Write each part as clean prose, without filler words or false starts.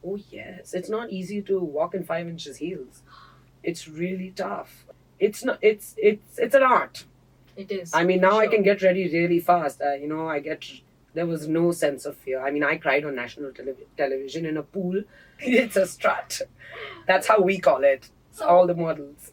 Oh yes, it's not easy to walk in 5 inches heels. It's really tough. It's not. It's an art. It is. I mean, for now I sure. can get ready really fast. I get. There was no sense of fear. I mean, I cried on national television in a pool. It's a strut. That's how we call it. So, All the models.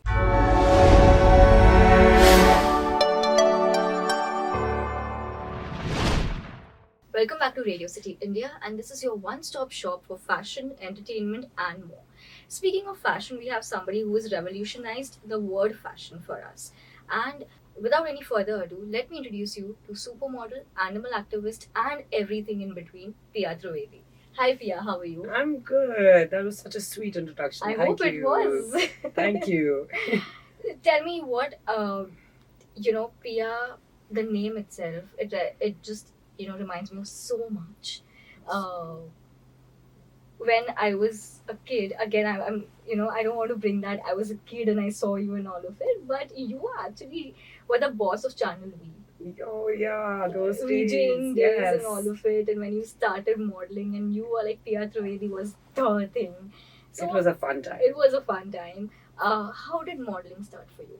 welcome back to Radio City India, and this is your one stop shop for fashion, entertainment, and more. Speaking of fashion, we have somebody who has revolutionized the word fashion for us. And without any further ado, let me introduce you to supermodel, animal activist, and everything in between, Pia Trivedi. Hi, Pia, how are you? I'm good. That was such a sweet introduction. I Thank hope it you. was. Thank you. Tell me what, Pia, the name itself, it just, reminds me of so much. Uh, when I was a kid, again, I don't want to bring that. I was a kid and I saw you in all of it, but you actually were the boss of Channel V. Oh yeah, those days. VJing days Yes. and all of it, and when you started modeling, and you were like Pia Trivedi was the thing. So It was a fun time. it was a fun time. How did modeling start for you?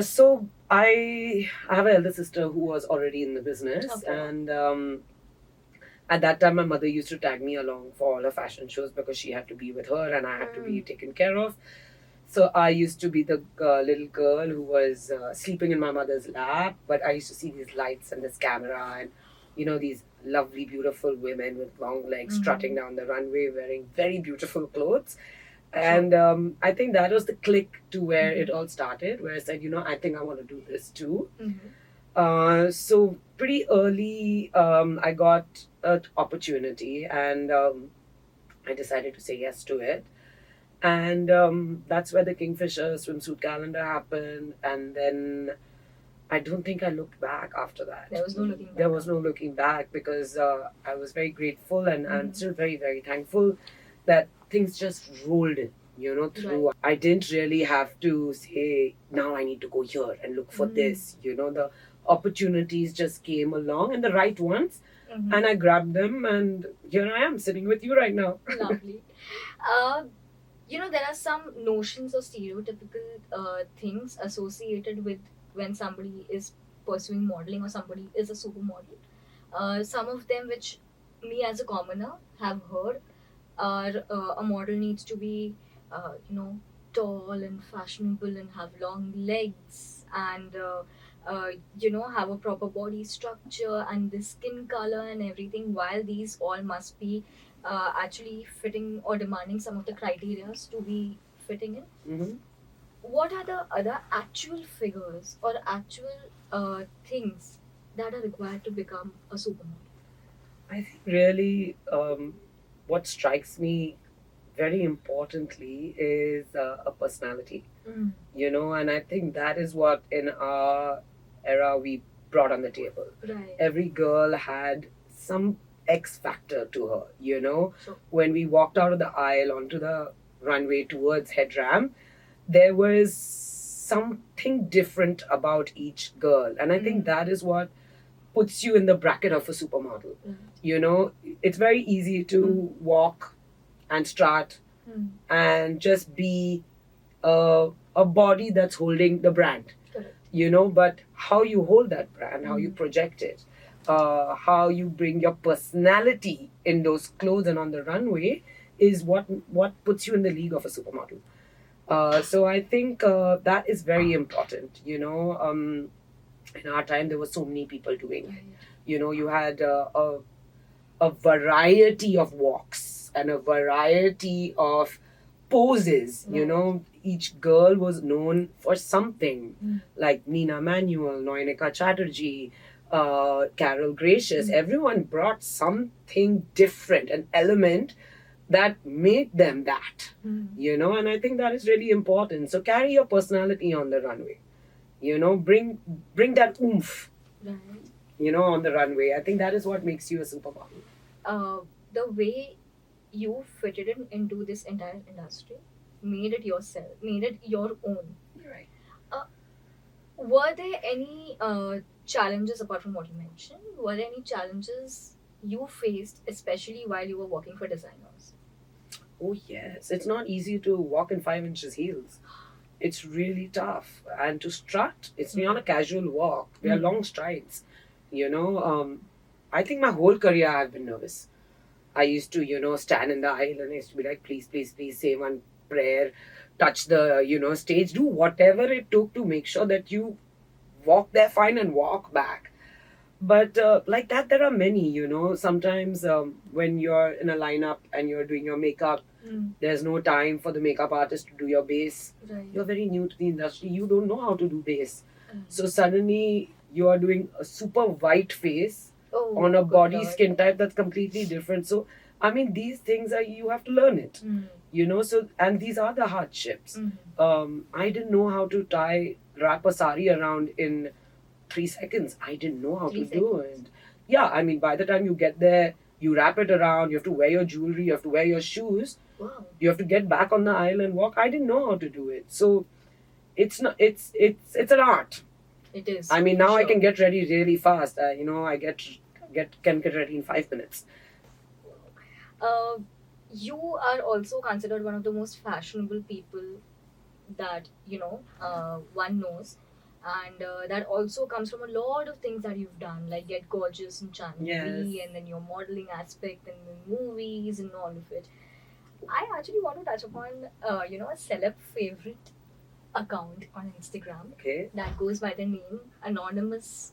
So I have an elder sister who was already in the business, Okay. and at that time my mother used to tag me along for all her fashion shows because she had to be with her and I had to be taken care of. So I used to be the little girl who was sleeping in my mother's lap, but I used to see these lights and this camera and these lovely beautiful women with long legs strutting down the runway wearing very beautiful clothes. And I think that was the click to where it all started, where I said, I think I want to do this too. So pretty early, I got an opportunity, and I decided to say yes to it. And that's where the Kingfisher swimsuit calendar happened. And then I don't think I looked back after that. There was no looking back. There was no looking back because I was very grateful and I'm still very, very thankful that things just rolled through. Right. I didn't really have to say, now I need to go here and look for this. The opportunities just came along and the right ones. And I grabbed them, and here I am sitting with you right now. Lovely. There are some notions or stereotypical things associated with when somebody is pursuing modeling or somebody is a supermodel. Some of them, which me as a commoner have heard, are a model needs to be, tall and fashionable and have long legs and, have a proper body structure and the skin color and everything, while these all must be actually fitting or demanding some of the criteria to be fitting in. Mm-hmm. What are the other actual figures or actual things that are required to become a supermodel? I think really what strikes me very importantly is a personality, and I think that is what in our era we brought on the table. Right. Every girl had some X factor to her, Sure. When we walked out of the aisle onto the runway towards head ramp, there was something different about each girl, and I think that is what puts you in the bracket of a supermodel. It's very easy to walk and strut and just be a body that's holding the brand. Correct. But how you hold that brand, how you project it, how you bring your personality in those clothes and on the runway is what puts you in the league of a supermodel. So I think that is very important. In our time there were so many people doing it. You had a variety of walks and a variety of poses. Each girl was known for something, like Nina Manuel, Noinika Chatterjee, Carol Gracious. Everyone brought something different, an element that made them that. And I think that is really important. So carry your personality on the runway. Bring that oomph. Right. On the runway. I think that is what makes you a supermodel. The way you fitted into this entire industry, made it yourself, made it your own. Right. Were there any challenges apart from what you mentioned? Were there any challenges you faced, especially while you were working for designers? Oh, yes. It's not easy to walk in 5 inches heels. It's really tough. And to strut, it's not a casual walk. They are long strides. You know, I think my whole career I've been nervous. I used to, stand in the aisle and I used to be like, please, please, please say one prayer, touch the, stage, do whatever it took to make sure that you walk there fine and walk back. But like that, there are many, Sometimes when you're in a lineup and you're doing your makeup, there's no time for the makeup artist to do your base. Right. You're very new to the industry. You don't know how to do base. So suddenly you are doing a super white face on a body skin type that's completely different. So, I mean, these things are, you have to learn it, so, and these are the hardships. I didn't know how to wrap a sari around in 3 seconds. I didn't know how to do it. Yeah, I mean, by the time you get there, you wrap it around, you have to wear your jewelry, you have to wear your shoes. Wow. You have to get back on the aisle and walk. I didn't know how to do it. So it's not it's an art. It is. I mean, now I can get ready really fast. I can get ready in 5 minutes. You are also considered one of the most fashionable people that one knows, and that also comes from a lot of things that you've done, like Get Gorgeous and Channel Yes. and then your modeling aspect and the movies and all of it. I actually want to touch upon a celeb favorite account on Instagram Okay. that goes by the name Anonymous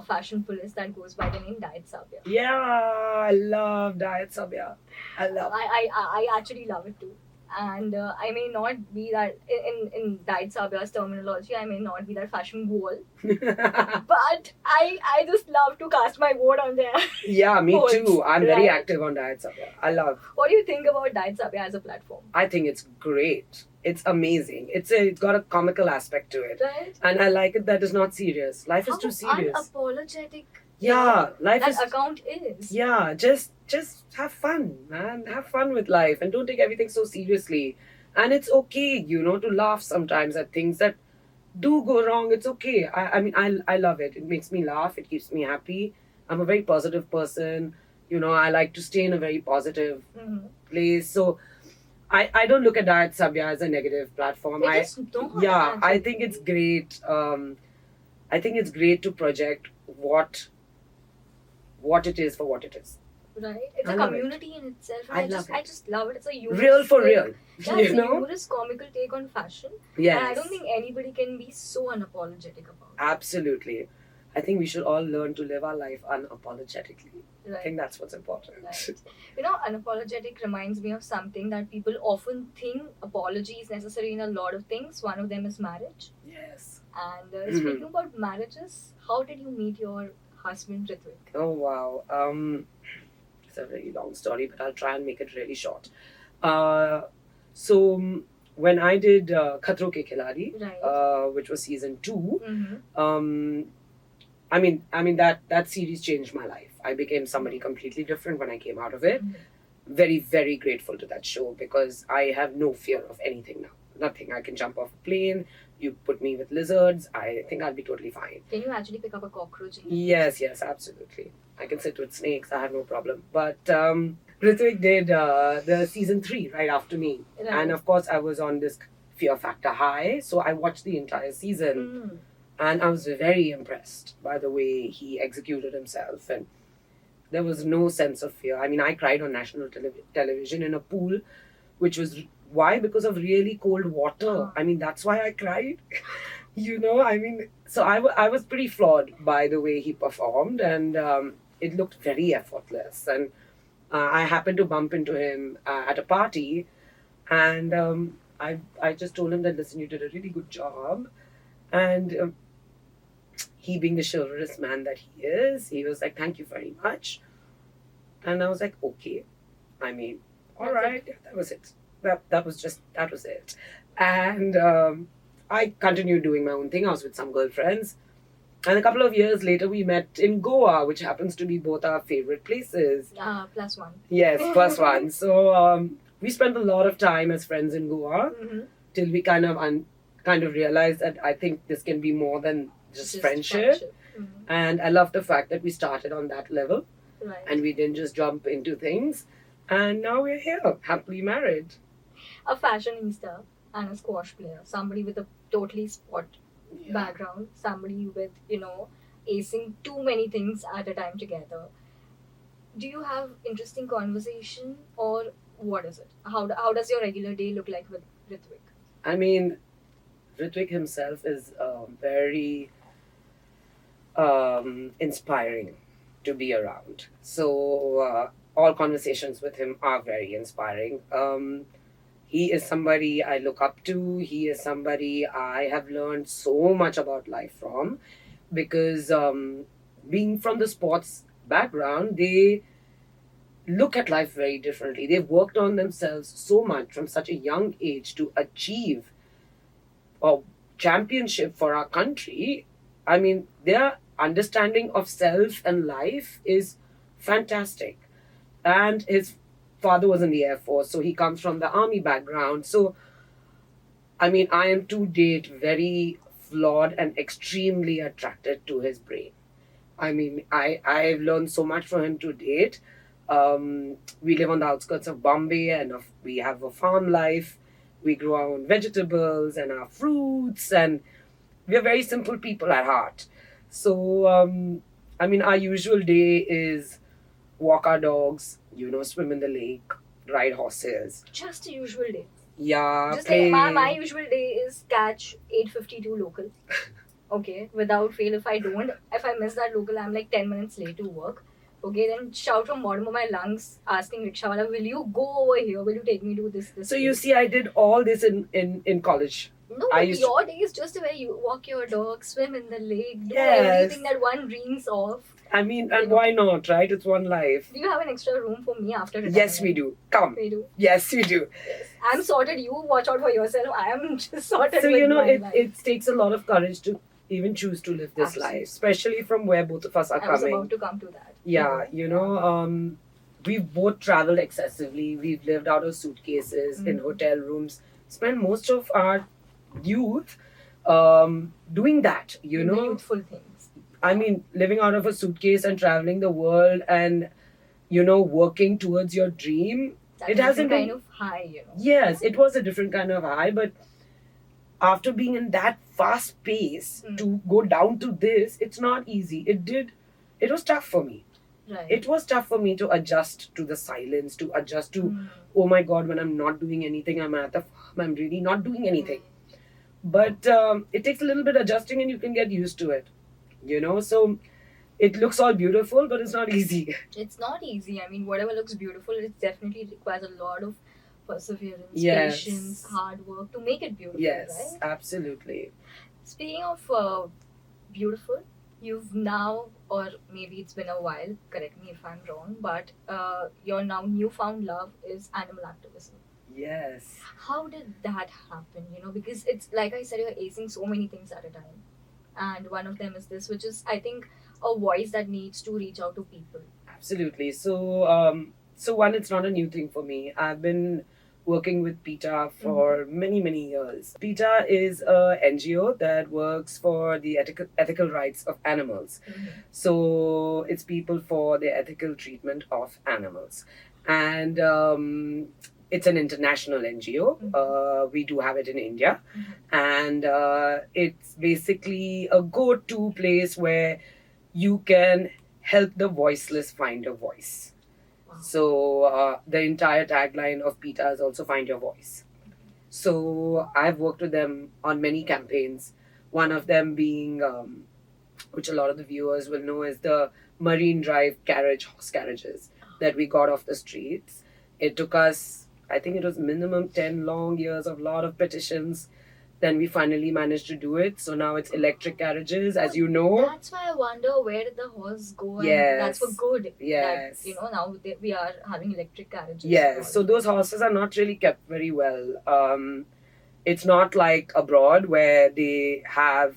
Fashion Police, that goes by the name Diet Sabya. Yeah, I love Diet Sabya. I actually love it too. And I may not be that in Diet Sabya's terminology, I may not be that fashion goal, but I just love to cast my vote on there. Yeah, me Votes, too. I'm very right? active on Diet Sabya. I love. What do you think about Diet Sabya as a platform? I think it's great. It's amazing. It's got a comical aspect to it, Right? and I like it that it's not serious. Life is How too serious. unapologetic Yeah, life that is. account is. Yeah, just have fun, man. Have fun with life and don't take everything so seriously. And it's okay, to laugh sometimes at things that do go wrong. It's okay. I mean, I love it. It makes me laugh. It keeps me happy. I'm a very positive person. I like to stay in a very positive place. So I don't look at Diet Sabya as a negative platform. It is not, I actually. think it's great. I think it's great to project what it is for what it is. Right? It's I a love community in itself. I And love it. I just love it. It's a humorous Real for take. real. Yeah, You it's a know? humorous comical take on fashion. Yes. And I don't think anybody can be so unapologetic about it. Absolutely. I think we should all learn to live our life unapologetically. I Right. think that's what's important. Right. Unapologetic reminds me of something that people often think apology is necessary in a lot of things. One of them is marriage. Yes. And speaking about marriages, how did you meet your husband, Ritvik? Oh, wow. It's a very long story, but I'll try and make it really short. So when I did Khatro Ke Khiladi, Right. which was season 2, Mm-hmm. I mean that series changed my life. I became somebody completely different when I came out of it. Very, very grateful to that show because I have no fear of anything now. Nothing. I can jump off a plane. You put me with lizards, I think I'll be totally fine. Can you actually pick up a cockroach? Yes, absolutely. I can sit with snakes. I have no problem. But Ritvik did the season 3 right after me. Right. And of course, I was on this fear factor high. So I watched the entire season. And I was very impressed by the way he executed himself. And there was no sense of fear. I mean, I cried on national television in a pool, which was why? Because of really cold water. I mean, that's why I cried. I mean, so I was pretty flawed by the way he performed, and it looked very effortless. And I happened to bump into him at a party, and I just told him that, listen, you did a really good job. And he, being the chivalrous man that he is, he was like, thank you very much. And I was like, okay. I mean, all right, that was it. That was it. And I continued doing my own thing. I was with some girlfriends. And a couple of years later, we met in Goa, which happens to be both our favorite places. +1. Yes, +1. So we spent a lot of time as friends in Goa till we kind of realized that I think this can be more than just friendship. And I love the fact that we started on that level. Right. And we didn't just jump into things. And now we're here, happily married. A fashionista and a squash player, somebody with a totally sport Yeah. background, somebody with, acing too many things at a time together. Do you have interesting conversation, or what is it? How does your regular day look like with Ritvik? I mean, Ritwik himself is very inspiring to be around. So all conversations with him are very inspiring. He is somebody I look up to. He is somebody I have learned so much about life from, because being from the sports background, they look at life very differently. They've worked on themselves so much from such a young age to achieve a championship for our country. I mean, their understanding of self and life is fantastic. And his father was in the Air Force, so he comes from the army background. So, I mean, I am to date very flawed and extremely attracted to his brain. I mean, I've learned so much from him to date. We live on the outskirts of Bombay, and we have a farm life. We grow our own vegetables and our fruits, and we're very simple people at heart. So, I mean, our usual day is walk our dogs, swim in the lake, ride horses. Just a usual day. Yeah, Just play. like my usual day is catch 8:52 local. Okay, without fail. If I miss that local, I'm like 10 minutes late to work. Okay, then shout from bottom of my lungs, asking rickshawala, will you go over here? Will you take me to this? So you place?" see, I did all this in college. No, I but used your day is just where you walk your dog, swim in the lake, do Yes. everything that one dreams of. I mean, and why not, right? It's one life. Do you have an extra room for me after retirement? Yes, we do. Come. We do. Yes, we do. Yes. I'm sorted. You watch out for yourself. I am just sorted. So, with my it, life. it takes a lot of courage to even choose to live this Absolutely. life, especially from where both of us are I was coming. about to come to that. Yeah, we've both traveled excessively. We've lived out of suitcases in hotel rooms, spent most of our youth doing that, The youthful things. I mean, living out of a suitcase and traveling the world and, working towards your dream. That's It a hasn't different been. kind of high. Yes, it was a different kind of high, but after being in that fast pace to go down to this, it's not easy. It was tough for me. Right. It was tough for me to adjust to the silence, to adjust to, oh my God, when I'm not doing anything, I'm at the farm, I'm really not doing anything. But it takes a little bit adjusting and you can get used to it, so it looks all beautiful, but it's not easy. It's not easy. I mean, whatever looks beautiful, it definitely requires a lot of perseverance, Yes. patience, hard work to make it beautiful, Yes, right? absolutely. Speaking of beautiful, you've now, or maybe it's been a while, correct me if I'm wrong, but your now newfound love is animal activism. Yes. How did that happen? Because it's like I said, you're acing so many things at a time. And one of them is this, which is, I think, a voice that needs to reach out to people. Absolutely. So one, it's not a new thing for me. I've been working with PETA for many, many years. PETA is a NGO that works for the ethical rights of animals. So it's people for the ethical treatment of animals. And it's an international NGO. We do have it in India. And it's basically a go-to place where you can help the voiceless find a voice. Wow. So the entire tagline of PETA is also find your voice. So I've worked with them on many campaigns. One of them being, which a lot of the viewers will know, is the Marine Drive horse carriages that we got off the streets. It took us, I think it was minimum 10 long years of a lot of petitions. Then we finally managed to do it. So now it's electric carriages, as you know. That's why I wonder, where did the horse go? And Yes. that's for good. Yes. That, now we are having electric carriages. Yes. So those horses are not really kept very well. It's not like abroad where they have,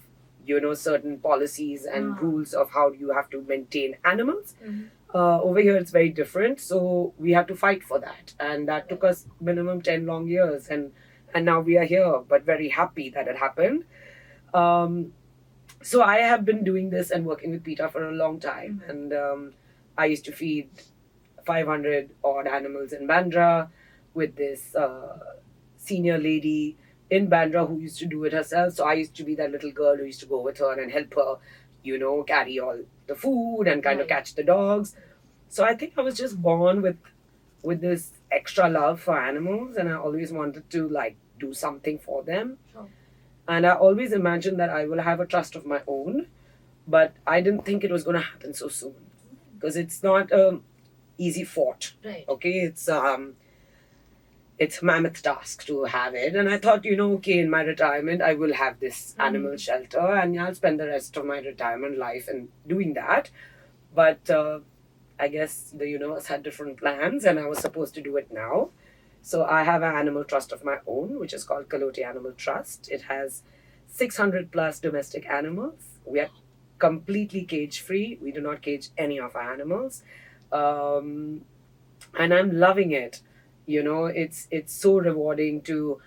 certain policies and rules of how you have to maintain animals. Over here, it's very different. So we had to fight for that. And that took us minimum 10 long years. And now we are here, but very happy that it happened. So I have been doing this and working with PETA for a long time. And I used to feed 500 odd animals in Bandra with this senior lady in Bandra who used to do it herself. So I used to be that little girl who used to go with her and help her, carry all the food and kind of Right. catch the dogs. So I think I was just born with this extra love for animals, and I always wanted to like do something for them. Sure. And I always imagined that I will have a trust of my own, but I didn't think it was going to happen so soon because it's not a easy fort. Right. Okay, it's a mammoth task to have it, and I thought, okay, in my retirement I will have this animal shelter, and I'll spend the rest of my retirement life in doing that. But I guess the universe had different plans, and I was supposed to do it now. So I have an animal trust of my own, which is called Kalote Animal Trust. It has 600 plus domestic animals. We are completely cage free. We do not cage any of our animals, and I'm loving it. It's so rewarding to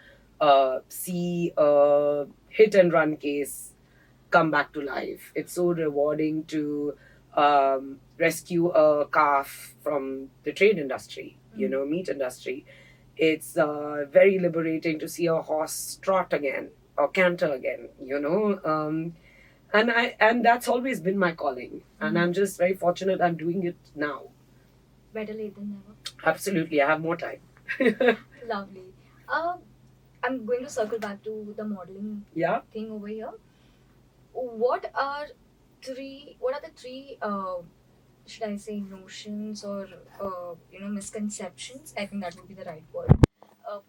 see a hit and run case come back to life. It's so rewarding to rescue a calf from the trade industry, meat industry. It's very liberating to see a horse trot again or canter again, and that's always been my calling, and I'm just very fortunate I'm doing it now. Better late than never. Absolutely, I have more time. Lovely. I'm going to circle back to the modeling Yeah. thing over here. What are the three should I say notions or misconceptions? I think that would be the right word.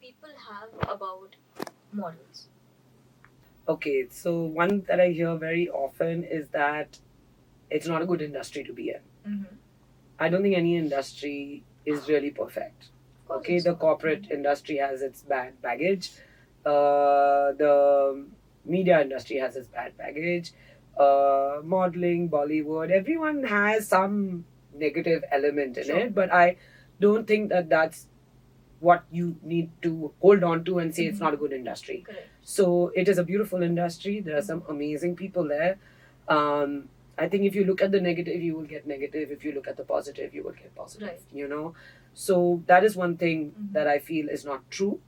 People have about models. Okay, so one that I hear very often is that it's not a good industry to be in. Mm-hmm. I don't think any industry is really perfect. Okay, the corporate industry has its bad baggage. The media industry has its bad baggage. Modeling, Bollywood, everyone has some negative element in it, but I don't think that that's what you need to hold on to and say it's not a good industry. Correct. So it is a beautiful industry. There are some amazing people there. I think if you look at the negative, you will get negative. If you look at the positive, you will get positive. Right. So that is one thing that I feel is not true.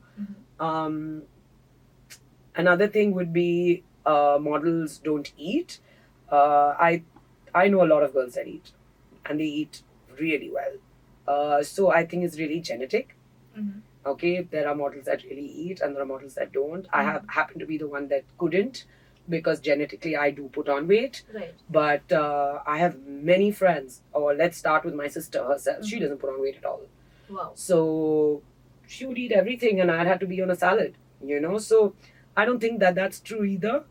Another thing would be models don't eat. I know a lot of girls that eat, and they eat really well. So I think it's really genetic. Okay, there are models that really eat, and there are models that don't. I happen to be the one that couldn't, because genetically I do put on weight. Right. But I have many friends. Or let's start with my sister herself. She doesn't put on weight at all. Wow. So she would eat everything, and I'd have to be on a salad. So I don't think that that's true either.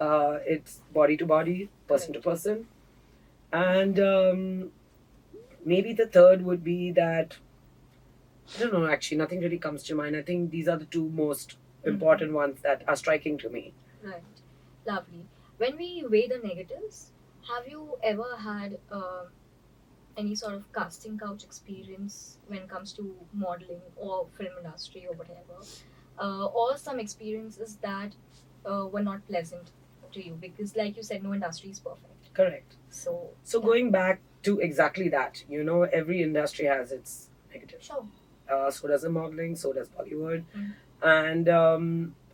It's body to body, person to person, and maybe the third would be that, I don't know, actually nothing really comes to mind. I think these are the two most important ones that are striking to me. Right. Lovely. When we weigh the negatives, have you ever had any sort of casting couch experience when it comes to modeling or film industry or whatever? Or some experiences that were not pleasant to you? Because like you said, no industry is perfect. Correct. So going back to exactly that, every industry has its negatives. Sure. So does the modeling, so does Bollywood. And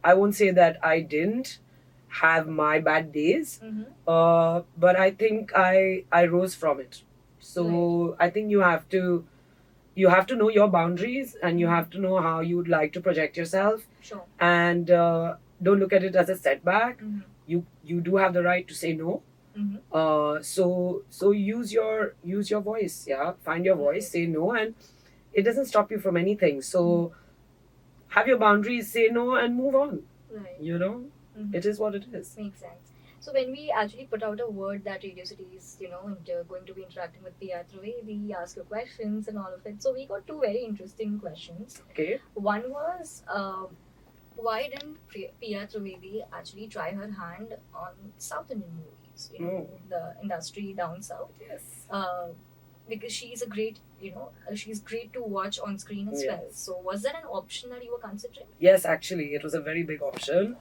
I won't say that I didn't have my bad days, but I think I rose from it. So I think you have to know your boundaries, and you have to know how you would like to project yourself. Sure. And don't look at it as a setback. You do have the right to say no. So use your voice. Yeah, find your voice, say no, and it doesn't stop you from anything. So have your boundaries, say no, and move on. Right. It is what it is. Makes sense. So when we actually put out a word that Radio City is, going to be interacting with Pia Trivedi, ask her questions and all of it. So we got two very interesting questions. Okay. One was, why didn't Pia Trivedi actually try her hand on South Indian movies? The industry down south. Yes. Because she's a great, she's great to watch on screen as well. So was that an option that you were considering? Yes, actually, it was a very big option.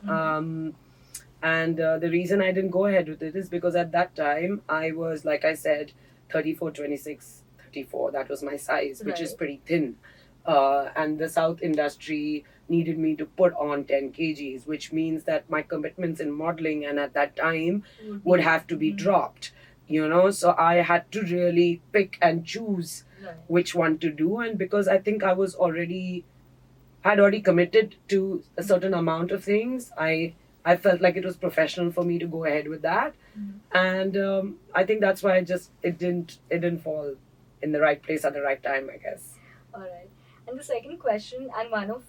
And the reason I didn't go ahead with it is because at that time I was, like I said, 34, 26, 54. That was my size, which is Right. pretty thin. And the South industry needed me to put on 10 kgs, which means that my commitments in modeling and at that time would have to be dropped. So I had to really pick and choose Right. which one to do. And because I think I had already committed to a certain amount of things, I felt like it was professional for me to go ahead with that. And I think that's why it didn't fall in the right place at the right time, I guess. All right. And the second question, and one of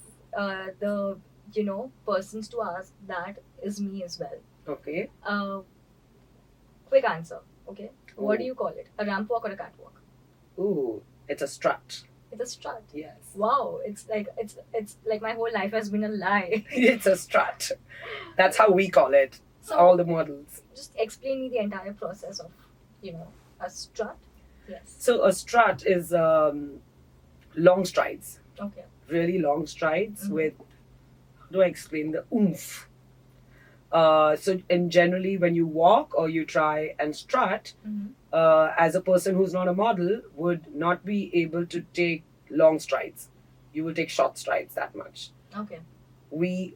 the persons to ask that is me as well. Okay. Quick answer. Okay. What Ooh. do you call it? A ramp walk or a catwalk? Ooh, it's a strut. It's a strut. Yes. Wow. It's like my whole life has been a lie. It's a strut. That's how we call it. So All the models. just explain me the entire process of a strut. Yes. So a strut is long strides, Okay. really long strides Mhm. with, how do I explain the oomph? And generally when you walk or you try and strut, Mhm. as a person who's not a model, would not be able to take long strides. You will take short strides that much. Okay. We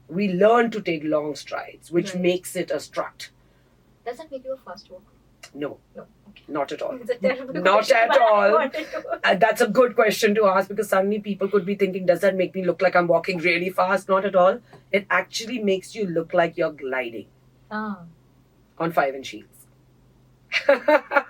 learn to take long strides, which Right. makes it a strut. Does that make you a fast walker? No, No. Okay. not at all. It's a terrible Not question, at but I all. wanted to- That's a good question to ask, because suddenly people could be thinking, does that make me look like I'm walking really fast? Not at all. It actually makes you look like you're gliding Ah, on 5-inch heels. I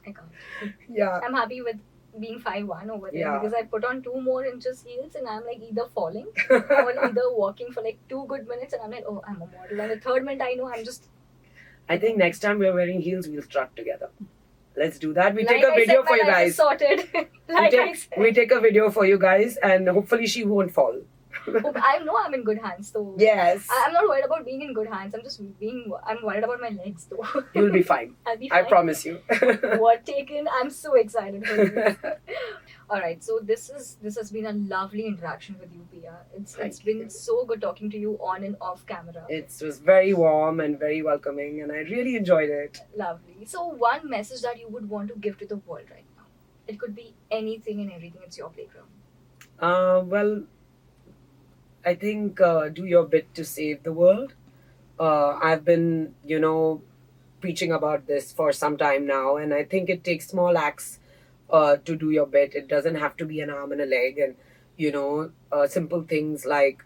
can't. Yeah. I'm happy with being 5'1" over there Yeah. because I put on 2 more inches heels and I'm like either falling or either walking for like 2 good minutes and I'm like, oh, I'm a model. And the third minute I know I'm just. I think next time we're wearing heels, we'll strut together. Let's do that. We Like take a I video said, for my you life guys. is sorted. We Like I take, said. we take a video for you guys, and hopefully she won't fall. Oh, I know I'm in good hands though. Yes. I'm not worried about being in good hands. I'm worried about my legs though. You'll be fine. I'll be I fine. promise you. What taken? I'm so excited for this. All right, so this has been a lovely interaction with you, Pia. It's Thank been you. so good talking to you on and off camera. It was very warm and very welcoming, and I really enjoyed it. Lovely. So one message that you would want to give to the world right now. It could be anything and everything. It's your playground. Well, I think do your bit to save the world. I've been, preaching about this for some time now, and I think it takes small acts to do your bit. It doesn't have to be an arm and a leg, and simple things like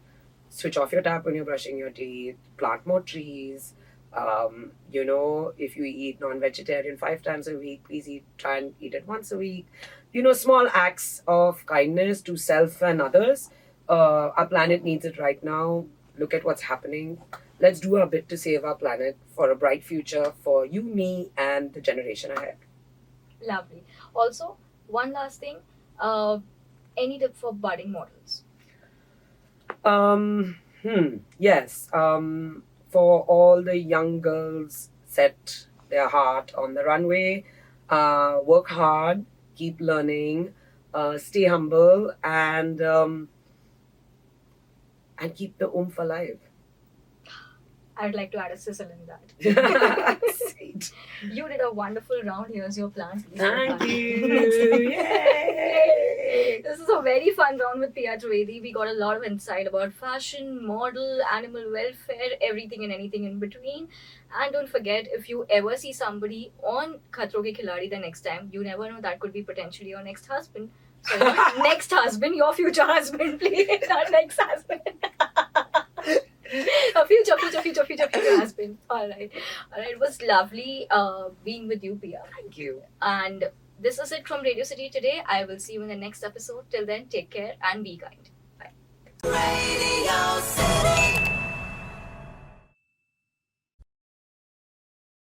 switch off your tap when you're brushing your teeth, plant more trees. If you eat non-vegetarian 5 times a week, please try and eat it once a week. Small acts of kindness to self and others. Our planet needs it right now. Look at what's happening. Let's do our bit to save our planet for a bright future for you, me, and the generation ahead. Lovely. Also, one last thing. Any tip for budding models? Yes. For all the young girls, set their heart on the runway. Work hard. Keep learning. Stay humble, and keep the oomph alive. I would like to add a sizzle in that. Sweet. You did a wonderful round. Here's your plant. Please Thank take you. Yay. This is a very fun round with Pia Trivedi. We got a lot of insight about fashion, model, animal welfare, everything and anything in between. And don't forget, if you ever see somebody on Khatro Ke Khiladi the next time, you never know, that could be potentially your next husband. So not next husband, your future husband, please. Not next husband. A future husband. All right. It was lovely being with you, Pia. Thank you. And this is it from Radio City today. I will see you in the next episode. Till then, take care and be kind. Bye.